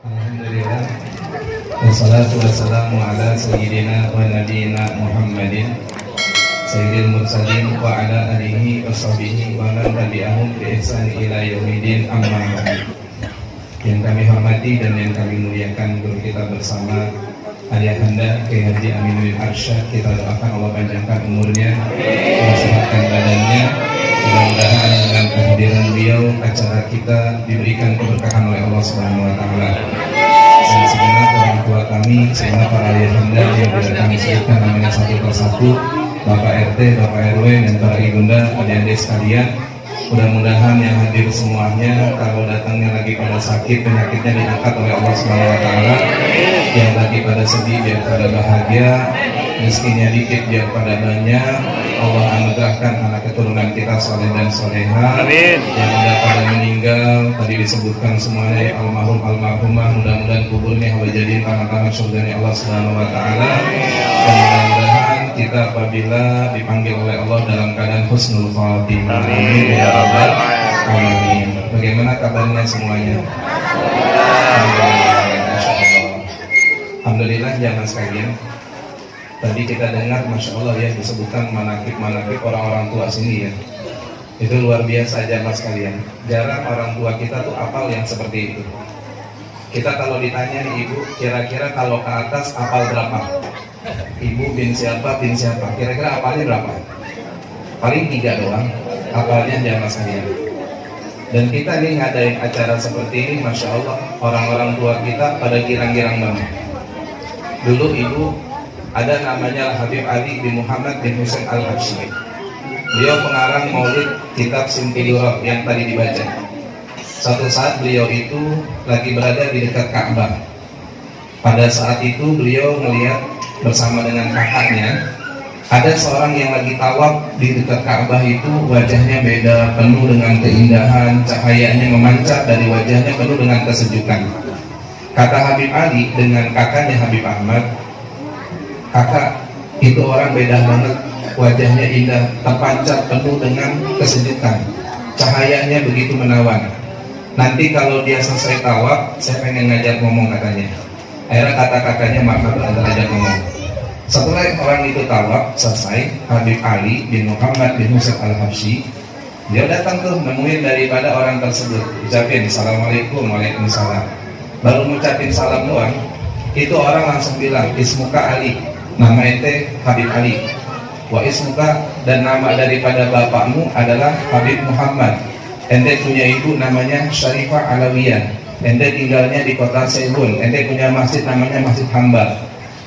Alhamdulillah. Wassalatu wassalamu ala sayyidina wa nabiyina Muhammadin sayyidil mursalin wa ala alihi wa sahbihi wa man tabi'ahum bi ihsan ila yaumidin, amma ba'd. Yang kami hormati dan yang kami muliakan guru kita bersama Ayahanda Kiai Haji Aminuddin Arsyad, kita doakan Allah panjangkan umurnya, sehatkan badannya. Mudah-mudahan dengan kehadiran beliau acara kita diberikan keberkahan oleh Allah Subhanahu wa taala. Dan segenap orang tua kami, segenap para ayahanda yang bisa kami sebutkan namanya satu persatu, Bapak RT, Bapak RW, dan para ibunda, adik-adik sekalian. Mudah-mudahan yang hadir semuanya, kalau datangnya lagi pada sakit, penyakitnya diangkat oleh Allah Subhanahu wa taala. Yang lagi pada sedih biar pada bahagia, miskinnya dikit biar pada banyak. Allah anugerahkan anak keturunan kita soleh dan soleha. Amin. Yang udah pada meninggal tadi disebutkan semuanya almarhumah, mudah-mudahan kuburnya Allah jadiin tangan-tangan surganya Allah Subhanahu wa taala. Dan mudah-mudahan kita apabila dipanggil oleh Allah dalam keadaan husnul khatimah. Amin ya rabbal alamin. Bagaimana kabarnya semuanya? Alhamdulillah jamaah sekalian. Tadi kita dengar, Masya Allah ya, disebutkan manakib orang-orang tua sini ya. Itu luar biasa jamaah sekalian. Jarang orang tua kita tuh apal yang seperti itu. Kita kalau ditanya nih ibu, kira-kira kalau ke atas apal berapa? Ibu bin siapa, kira-kira apalnya berapa? Paling 3 doang apalnya jamaah sekalian. Dan kita nih ngadain acara seperti ini, Masya Allah, orang-orang tua kita pada girang-girang banget. Dulu ibu ada namanya Habib Ali bin Muhammad bin Husain Al-Habsyi. Beliau pengarang maulid kitab Simfidurab yang tadi dibaca. Suatu saat beliau itu lagi berada di dekat Ka'bah. Pada saat itu beliau melihat bersama dengan kakaknya, ada seorang yang lagi tawaf di dekat Ka'bah itu, wajahnya beda, penuh dengan keindahan, cahayanya memancar dari wajahnya, penuh dengan kesejukan. Kata Habib Ali dengan kakaknya Habib Ahmad, kakak, itu orang beda banget, wajahnya indah, terpancar penuh dengan kesejukan, cahayanya begitu menawan. Nanti kalau dia selesai tawaf, saya pengen ngajak ngomong katanya. Akhirnya kata kakaknya, maaf ngajak ngomong. Setelah orang itu tawaf selesai, Habib Ali bin Muhammad bin Husain Al-Habsyi, dia datang tuh nemuin daripada orang tersebut, ucapin Assalamualaikum, Waalaikumsalam. Baru ngucapin salam doang, itu orang langsung bilang, Ismuka Ali, nama ente Habib Ali. Wa ismuka, dan nama daripada bapakmu adalah Habib Muhammad. Ente punya ibu namanya Syarifah Alawiyah. Ente tinggalnya di kota Seibun. Ente punya masjid namanya Masjid Hambal.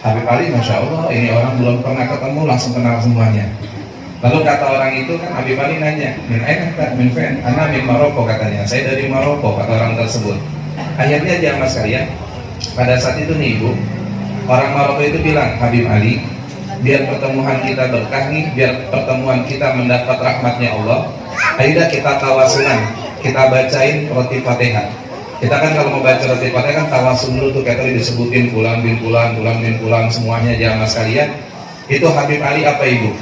Habib Ali, Masya Allah, ini orang belum pernah ketemu langsung kenal semuanya. Lalu kata orang itu kan, Habib Ali nanya, min aina ka? Min fen? Ana min Maroko katanya. Saya dari Maroko, kata orang tersebut. Akhirnya jamaah sekalian, pada saat itu nih ibu, orang Maroko itu bilang, Habib Ali, biar pertemuan kita berkah nih, biar pertemuan kita mendapat rahmatnya Allah, ayo kita tawasulan, kita bacain roti Fatihah. Kita kan kalau mau baca roti Fatihah kan tawasul dulu tuh, kayak tadi disebutin pulang bin pulang semuanya jamaah sekalian. Itu Habib Ali apa ibu?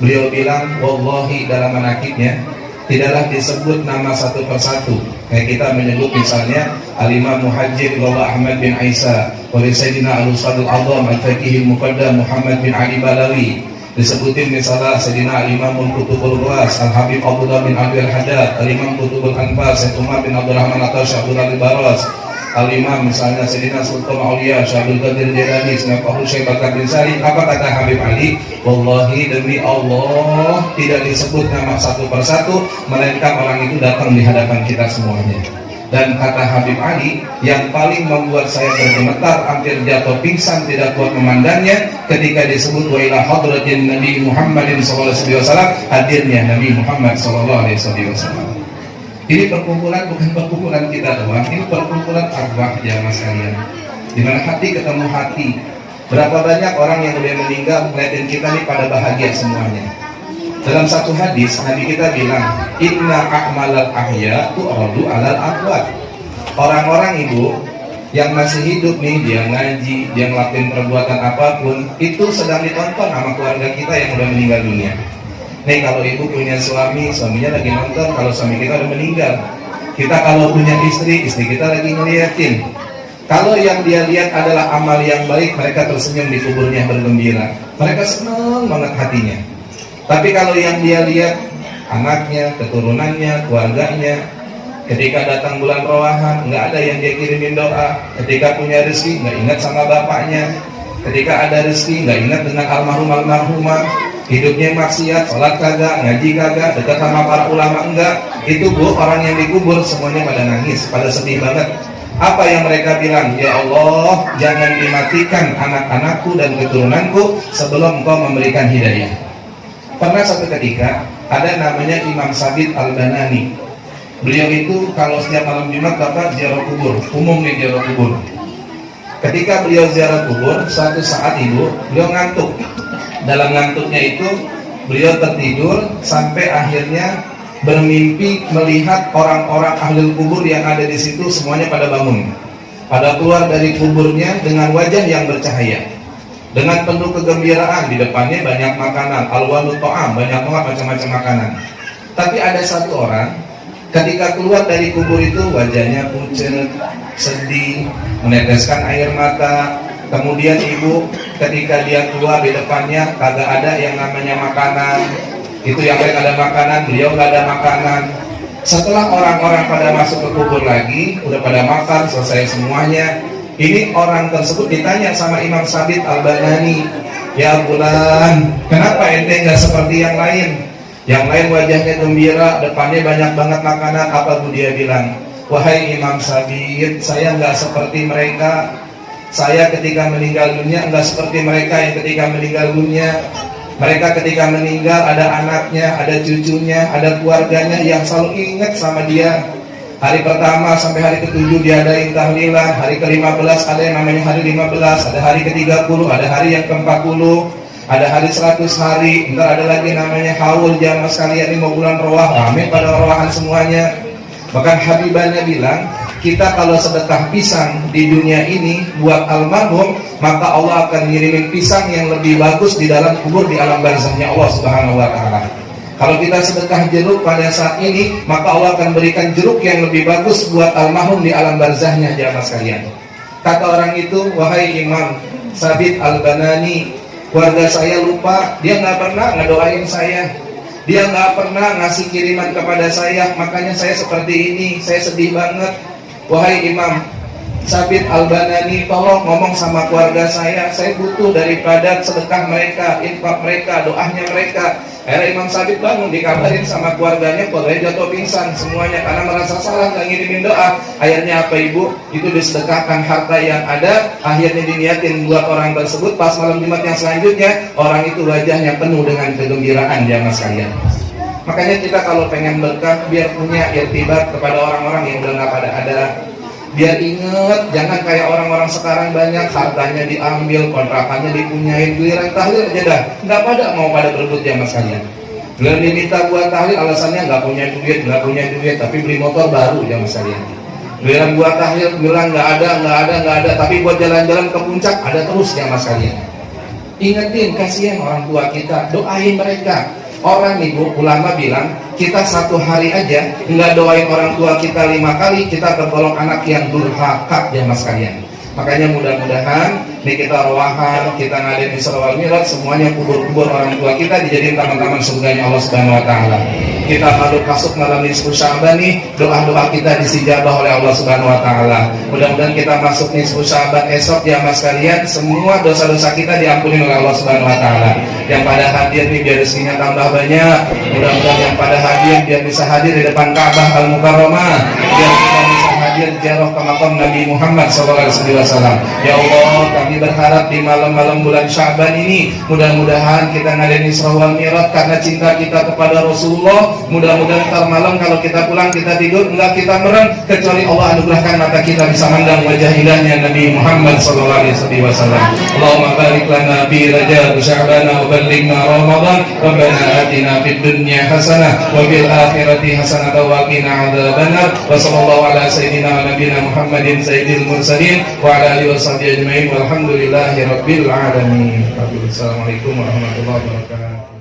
Beliau bilang, wallahi dalam manakibnya tidaklah disebut nama satu persatu. Kayak kita menyebut misalnya Al-Imam Muhajjir Bapak Ahmad bin Isa, oleh Sayyidina Al-Ustadul Azam Al-Faqihil Muqaddam Muhammad bin Ali Balawi. Disebutin misalnya Sayyidina Al-Imam Qutubul Ruas Al-Habib Abdullah bin Abdul Haddad, Al-Imam Qutubul Anfas Syekh Umar bin Abdul Rahman atau Syekh Abdul Baros, Al-Imam misalnya Sayyidina Sultan Aulia Syekh Abdul Qadir Jilani, Syekh Bakar bin Salim. Apa kata Habib Ali? Wallahi demi Allah tidak disebut nama satu persatu, melainkan orang itu datang di hadapan kita semuanya. Dan kata Habib Ali, yang paling membuat saya bergemetar, hampir jatuh pingsan, tidak kuat memandangnya, ketika disebut wa ila hadratin Nabi Muhammadin SAW, hadirnya Nabi Muhammad SAW. Ini perkumpulan bukan perkumpulan kita doang, ini perkumpulan arwah jamaah sekalian. Di mana hati ketemu hati. Berapa banyak orang yang udah meninggal, ngeliatin kita nih pada bahagia semuanya. Dalam satu hadis, Nabi kita bilang, inna a'malal ahya tu'radu alal amwat. Orang-orang ibu yang masih hidup nih, dia ngaji, dia ngelakuin perbuatan apapun, itu sedang ditonton sama keluarga kita yang udah meninggal dunia. Nih kalau ibu punya suami, suaminya lagi nonton, kalau suami kita udah meninggal. Kita kalau punya istri, istri kita lagi ngeliatin. Kalau yang dia lihat adalah amal yang baik, mereka tersenyum di kuburnya bergembira. Mereka senang banget hatinya. Tapi kalau yang dia lihat anaknya, keturunannya, keluarganya, ketika datang bulan Rawahan, nggak ada yang dia kirimin doa. Ketika punya rezeki, nggak ingat sama bapaknya. Ketika ada rezeki, nggak ingat dengan almarhumah. Hidupnya maksiat, sholat kagak, ngaji kagak, dekat sama para ulama enggak. Itu bu, orang yang dikubur semuanya pada nangis, pada sedih banget. Apa yang mereka bilang? Ya Allah, jangan dimatikan anak-anakku dan keturunanku sebelum Engkau memberikan hidayah. Pernah satu ketika ada namanya Imam Sabit Al-Banani. Beliau itu kalau setiap malam Jumat Bapak ziarah kubur, umum nih ziarah kubur. Ketika beliau ziarah kubur, suatu saat beliau ngantuk. Dalam ngantuknya itu beliau tertidur sampai akhirnya bermimpi melihat orang-orang ahli kubur yang ada di situ semuanya pada bangun, pada keluar dari kuburnya dengan wajah yang bercahaya, dengan penuh kegembiraan. Di depannya banyak makanan, alwanu to'am, banyak banget macam-macam makanan. Tapi ada satu orang ketika keluar dari kubur itu wajahnya pucat, sedih, meneteskan air mata. Kemudian ibu ketika dia keluar di depannya kagak ada yang namanya makanan. Itu yang lain ada makanan, beliau nggak ada makanan. Setelah orang-orang pada masuk ke kubur lagi, udah pada makan, selesai semuanya. Ini orang tersebut ditanya sama Imam Sabit Al-Banani, ya bulan, kenapa ente nggak seperti yang lain? Yang lain wajahnya gembira, depannya banyak banget makanan. Apa bu dia bilang? Wahai Imam Sabit, saya nggak seperti mereka. Saya ketika meninggal dunia nggak seperti mereka yang ketika meninggal dunia. Mereka ketika meninggal ada anaknya, ada cucunya, ada keluarganya yang selalu ingat sama dia. Hari pertama sampai hari ke-7 diadain tahlilan, hari ke-15 ada yang namanya hari 15, ada hari ke-30, ada hari yang ke-40, ada hari 100 hari, ntar ada lagi namanya haul. Jamaah sekalian, ini mau bulan Rawah, rame pada Rawahan semuanya. Bahkan Habibannya bilang, kita kalau sedekah pisang di dunia ini buat almarhum, maka Allah akan ngirimin pisang yang lebih bagus di dalam kubur di alam barzahnya Allah Subhanahu wa Ta'ala. Kalau kita sedekah jeruk pada saat ini, maka Allah akan berikan jeruk yang lebih bagus buat almarhum di alam barzahnya. Jamaah sekalian, kata orang itu, wahai Imam Sabit Al-Banani, keluarga saya lupa, dia nggak pernah ngedoain saya, dia nggak pernah ngasih kiriman kepada saya, makanya saya seperti ini, saya sedih banget. Wahai Imam Sabit Al-Banani, tolong ngomong sama keluarga saya butuh daripada sedekah mereka, infak mereka, doanya mereka. Akhirnya Imam Sabit bangun, dikabarin sama keluarganya, keluarganya jatuh pingsan semuanya karena merasa salah nggak ngirimin doa. Akhirnya apa ibu? Itu disedekahkan harta yang ada, akhirnya diniatin buat orang tersebut. Pas malam Jumat yang selanjutnya, orang itu wajahnya penuh dengan kegembiraan. Jamaah sekalian, makanya kita kalau pengen berkah, biar punya irtibat kepada orang-orang yang udah nggak pada ada. Biar inget, jangan kayak orang-orang sekarang banyak hartanya diambil, kontrakannya dipunyain, giliran tahlil aja dah nggak pada mau pada berebut. Jamaah sekalian, giliran diminta buat tahlil alasannya nggak punya duit, tapi beli motor baru. Jamaah sekalian, giliran buat tahlil bilang nggak ada, tapi buat jalan-jalan ke puncak ada terus. Jamaah sekalian, ingetin, kasihan orang tua kita, doain mereka. Orang ibu ulama bilang, kita satu hari aja nggak doain orang tua kita 5 kali, kita tergolong anak yang durhaka. Jamaah sekalian, makanya mudah-mudahan nih kita Rawahan, kita ngadain Isra wal Mi'raj, semuanya kubur-kubur orang tua kita dijadiin taman-taman surganya Allah Subhanahu wa Ta'ala. Kita masuk malam nisfu Sya'ban nih, doa-doa kita disijabah oleh Allah Subhanahu wa Ta'ala. Mudah-mudahan kita masuk nisfu Sya'ban esok, jamaah sekalian, semua dosa-dosa kita diampuni oleh Allah Subhanahu wa Ta'ala. Yang pada hadir nih biar rezekinya tambah banyak. Mudah-mudahan yang pada hadir biar bisa hadir di depan Ka'bah Al-Mukarramah, biar kita bisa hadir ziarah ke makam Nabi Muhammad SAW. Ya Allah, kami berharap di malam-malam bulan Sya'ban ini, mudah-mudahan kita ngadain Isra wal Mi'raj karena cinta kita kepada Rasulullah. Mudah-mudahan ntar malam kalau kita pulang, kita tidur, enggak kita merem, kecuali Allah anugerahkan mata kita bisa mandang wajah indahnya Nabi Muhammad SAW. Allahumma barik lana fi Rajab Sya'bana wa ballighna Ramadan. Rabbana atina fid dunya hasanah wa fil akhirati hasanah wa qina adzabannar. Wa sallallahu ala sayyidina wa nabiyina Muhammadin sayyidil mursalin wa ala alihi wa sahbihi ajma'in walhamdulillahi rabbil alamin. Assalamualaikum warahmatullahi wabarakatuh.